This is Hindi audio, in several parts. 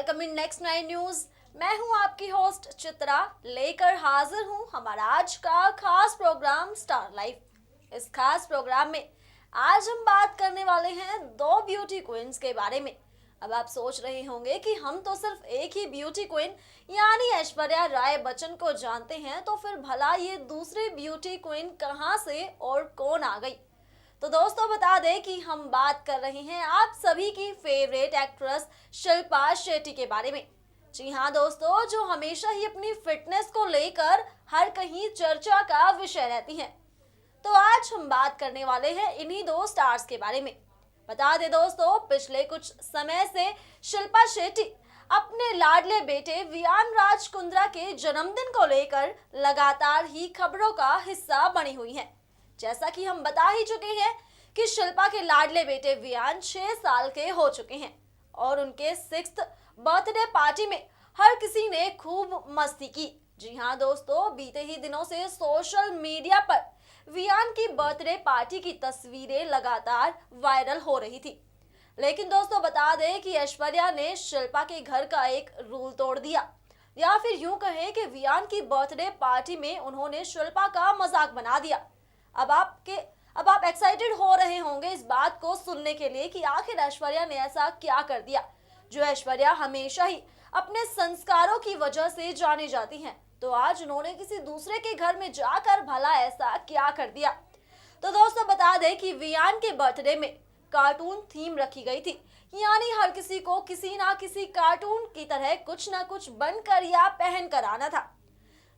Welcome in next 9 news. मैं हूं आपकी होस्ट चित्रा, लेकर हाजिर हूं हमारा आज का खास प्रोग्राम स्टार लाइफ। इस खास प्रोग्राम में आज हम बात करने वाले हैं दो ब्यूटी क्वींस के बारे में। अब आप सोच रहे होंगे कि हम तो सिर्फ एक ही ब्यूटी क्वीन यानी ऐश्वर्या राय बच्चन को जानते हैं, तो फिर भला ये दूसरी ब्यूटी क्वीन कहां से और कौन आ गई। तो दोस्तों बता दें कि हम बात कर रहे हैं आप सभी की फेवरेट एक्ट्रेस शिल्पा शेट्टी के बारे में। जी हाँ दोस्तों, जो हमेशा ही अपनी फिटनेस को लेकर हर कहीं चर्चा का विषय रहती हैं। तो आज हम बात करने वाले हैं इन्हीं दो स्टार्स के बारे में। बता दें दोस्तों, पिछले कुछ समय से शिल्पा शेट्टी अपने लाडले बेटे वियान राज कुंद्रा के जन्मदिन को लेकर लगातार ही खबरों का हिस्सा बनी हुई हैं। जैसा कि हम बता ही चुके हैं कि शिल्पा के लाडले बेटे वियान 6 साल के हो चुके हैं और उनके 6th बर्थडे पार्टी में हर किसी ने खूब मस्ती की। जी हाँ दोस्तों, बीते ही दिनों से सोशल मीडिया पर वियान की बर्थडे पार्टी की तस्वीरें लगातार वायरल हो रही थी। लेकिन दोस्तों बता दें कि ऐश्वर्या ने शिल्पा के घर का एक रूल तोड़ दिया, या फिर यूं कहें कि वियान की बर्थडे पार्टी में उन्होंने शिल्पा का मजाक बना दिया। अब आप एक्साइटेड हो रहे होंगे इस बात को सुनने के लिए कि आखिर ऐश्वर्या ने ऐसा क्या कर दिया, जो ऐश्वर्या हमेशा ही अपने संस्कारों की वजह से जानी जाती हैं। तो आज उन्होंने किसी दूसरे के घर में जाकर भला ऐसा क्या कर दिया। तो दोस्तों बता दें कि वियान के बर्थडे में कार्टून थीम रखी गई थी, यानी हर किसी को किसी ना किसी कार्टून की तरह कुछ ना कुछ बनकर या पहन कर आना था,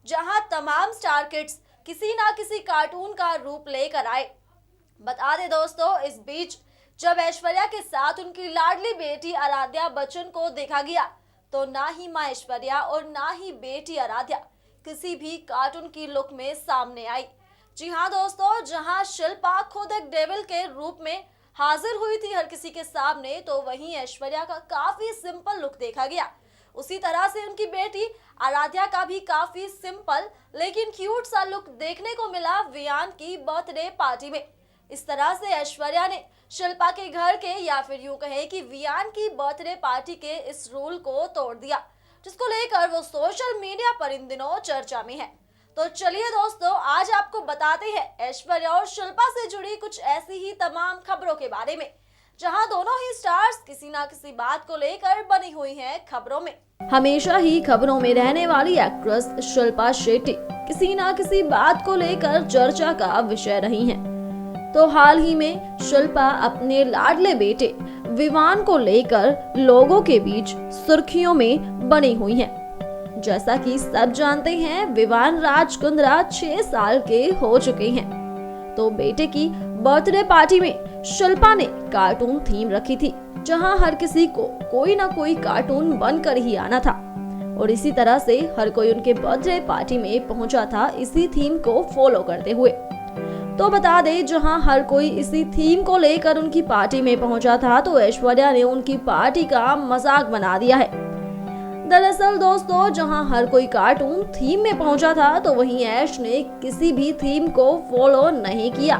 जहां तमाम स्टार किड्स किसी ना किसी कार्टून का रूप लेकर आए। बता दें दोस्तों, इस बीच जब ऐश्वर्या के साथ उनकी लाडली बेटी आराध्या बच्चन को देखा गया, तो ना ही मां ऐश्वर्या और ना ही बेटी आराध्या किसी भी कार्टून की लुक में सामने आई। जी हाँ दोस्तों, जहां शिल्पा खुद एक डेविल के रूप में हाजिर हुई थी हर किसी के सामने, तो वहीं ऐश्वर्या का काफी सिंपल लुक देखा गया। उसी तरह से उनकी बेटी आराध्या का भी काफी सिंपल लेकिन क्यूट सा लुक देखने को मिला वियान की बर्थडे पार्टी में। इस तरह से ऐश्वर्या ने शिल्पा के घर के, या फिर यूं कहें कि वियान की बर्थडे पार्टी के इस रूल को तोड़ दिया, जिसको लेकर वो सोशल मीडिया पर इन दिनों चर्चा में है। तो चलिए दोस्तों, आज आपको बताते हैं ऐश्वर्या और शिल्पा से जुड़ी कुछ ऐसी ही तमाम खबरों के बारे में, जहां दोनों ही स्टार्स किसी ना किसी बात को लेकर बनी हुई हैं खबरों में। हमेशा ही खबरों में रहने वाली एक्ट्रेस शिल्पा शेट्टी किसी ना किसी बात को लेकर चर्चा का विषय रही हैं। तो हाल ही में शिल्पा अपने लाडले बेटे विवान को लेकर लोगों के बीच सुर्खियों में बनी हुई हैं। जैसा कि सब जानते हैं, विवान राज कुंद्रा 6 साल के हो चुके हैं। तो बेटे की बर्थडे पार्टी में शिल्पा ने कार्टून थीम रखी थी, जहां हर किसी को कोई ना कोई कार्टून बनकर ही आना था और इसी तरह से हर कोई उनके बर्थडे पार्टी में पहुंचा था इसी थीम को फॉलो करते हुए। तो बता दें, जहां हर कोई इसी थीम को लेकर उनकी पार्टी में पहुंचा था, तो ऐश्वर्या ने उनकी पार्टी का मजाक बना दिया है। दरअसल दोस्तों, जहां हर कोई कार्टून थीम में पहुंचा था, तो वहीं ऐश ने किसी भी थीम को फॉलो नहीं किया।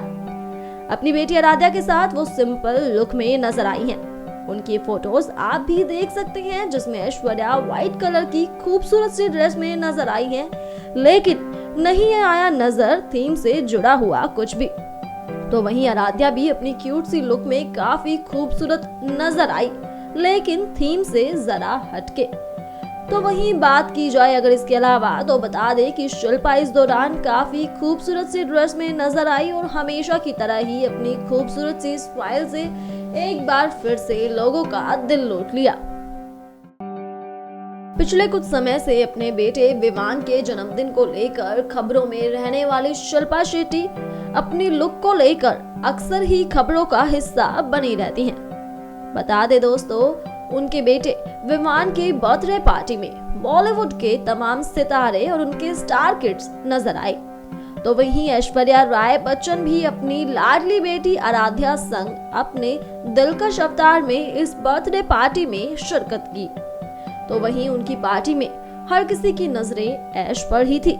अपनी बेटी आराध्या के साथ वो सिंपल लुक में नजर आई हैं। उनकी फोटोज आप भी देख सकते हैं, जिसमें ऐश्वर्या व्हाइट कलर की खूबसूरत सी ड्रेस में नजर आई है, लेकिन नहीं आया नजर थीम से जुड़ा हुआ कुछ भी। तो वहीं आराध्या भी अपनी क्यूट सी लुक में काफी खूबसूरत नजर आई, लेकिन थीम से जरा हटके। तो वहीं बात की जाए अगर इसके अलावा, तो बता दें कि शिल्पा इस दौरान काफी खूबसूरत सी ड्रेस में नजर आई और हमेशा की तरह ही अपनी खूबसूरत सी स्माइल से एक बार फिर से लोगों का दिल लूट लिया। पिछले कुछ समय से अपने बेटे विवान के जन्मदिन को लेकर खबरों में रहने वाली शिल्पा शेट्टी अपनी लुक को लेकर अक्सर ही खबरों का हिस्सा बनी रहती हैं। बता दे दोस्तों, उनके बेटे विवान की बर्थडे पार्टी में बॉलीवुड के तमाम सितारे और उनके स्टार किड्स नजर आए। तो वहीं ऐश्वर्या राय बच्चन भी अपनी लाडली बेटी आराध्या संग अपने दिलकश अवतार में इस बर्थडे पार्टी में शिरकत की। तो वहीं उनकी पार्टी में हर किसी की नजरें ऐश पर ही थी।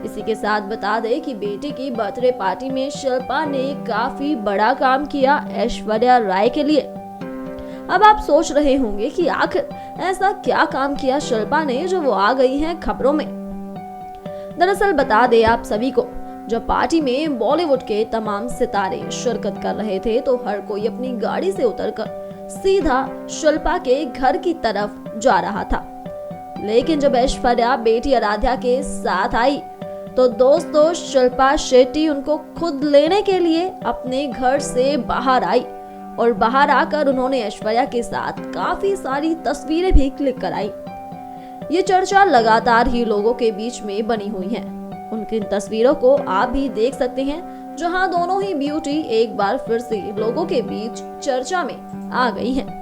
इसी के साथ बता दें कि बेटे की बर्थडे पार्टी में शिल्पा ने काफी बड़ा काम किया ऐश्वर्या राय के लिए। अब आप सोच रहे होंगे कि आखिर ऐसा क्या काम किया शिल्पा ने जो वो आ गई हैं खबरों में। दरअसल बता दे आप सभी को, जब पार्टी में बॉलीवुड के तमाम सितारे शिरकत कर रहे थे तो हर कोई अपनी गाड़ी से उतरकर सीधा शिल्पा के घर की तरफ जा रहा था। लेकिन जब ऐश्वर्या बेटी आराध्या के साथ आई तो दोस्तों शिल्पा शेट्टी उनको खुद लेने के लिए अपने घर से बाहर आई और बाहर आकर उन्होंने ऐश्वर्या के साथ काफी सारी तस्वीरें भी क्लिक कराई। ये चर्चा लगातार ही लोगों के बीच में बनी हुई है। उनकी तस्वीरों को आप भी देख सकते हैं, जहां दोनों ही ब्यूटी एक बार फिर से लोगों के बीच चर्चा में आ गई हैं।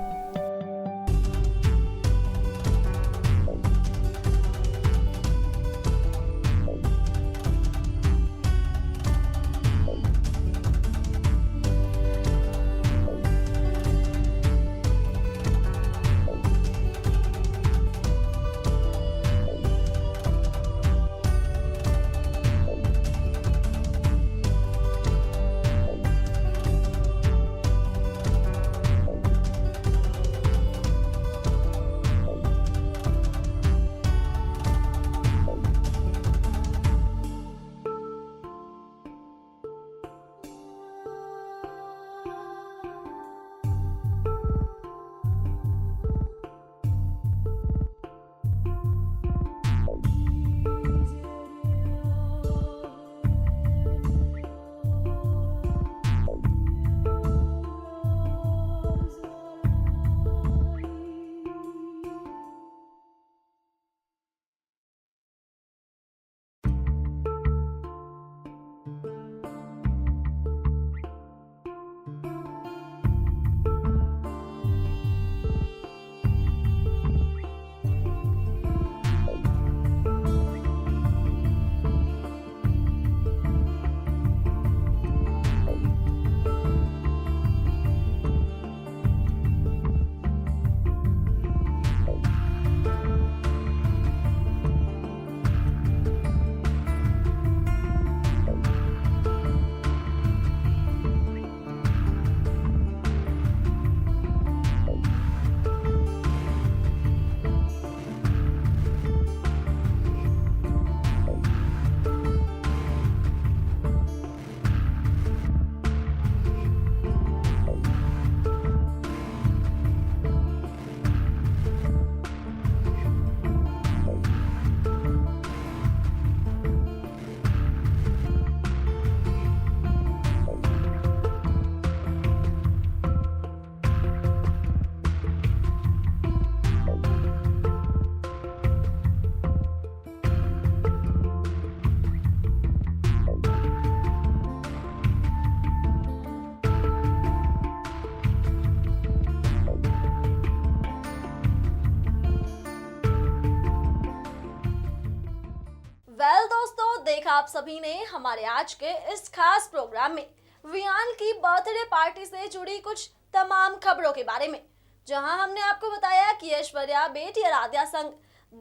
दोस्तों, देखा आप सभी ने हमारे आज के इस खास प्रोग्राम में वियान की बर्थडे पार्टी से जुड़ी कुछ तमाम खबरों के बारे में, जहां हमने आपको बताया कि ऐश्वर्या बेटी आराध्या संग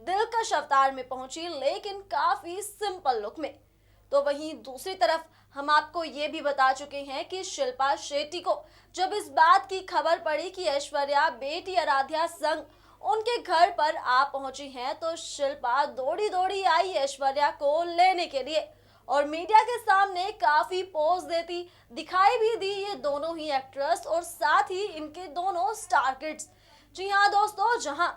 दिलकश अवतार में पहुंची, लेकिन काफी सिंपल लुक में। तो वहीं दूसरी तरफ हम आपको ये भी बता चुके हैं कि शिल्पा शेट्टी को जब इस बात की खबर पड़ी कि ऐश्वर्या बेटी आराध्या संग उनके घर पर आ पहुंची हैं, तो शिल्पा दौड़ी दौड़ी आई ऐश्वर्या को लेने के लिए और मीडिया के सामने काफी पोज देती दिखाई भी दी ये दोनों ही एक्ट्रेस और साथ ही इनके दोनों स्टार किड्स। जी हाँ दोस्तों, जहां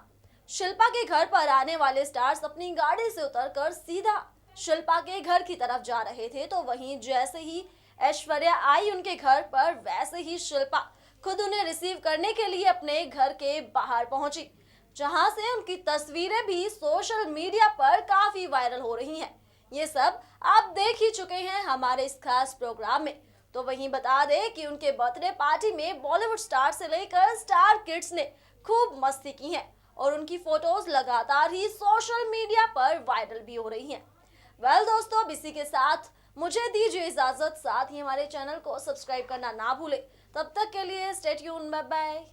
शिल्पा के घर पर आने वाले स्टार्स अपनी गाड़ी से उतरकर सीधा शिल्पा के घर की तरफ जा रहे थे, तो वहीं जैसे ही ऐश्वर्या आई उनके घर पर, वैसे ही शिल्पा खुद उन्हें रिसीव करने के लिए अपने घर के बाहर पहुंची, जहां से उनकी तस्वीरें भी सोशल मीडिया पर काफी वायरल हो रही हैं। ये सब आप देख ही चुके हैं हमारे इस खास प्रोग्राम में। तो वहीं बता दें कि उनके बर्थडे पार्टी में बॉलीवुड स्टार से लेकर स्टार किड्स ने खूब मस्ती की है और उनकी फोटोज लगातार ही सोशल मीडिया पर वायरल भी हो रही हैं। वेल दोस्तों, अब इसी के साथ मुझे दीजिए इजाजत, साथ ही हमारे चैनल को सब्सक्राइब करना ना भूले। तब तक के लिए स्टे ट्यून्ड, बाय बाय।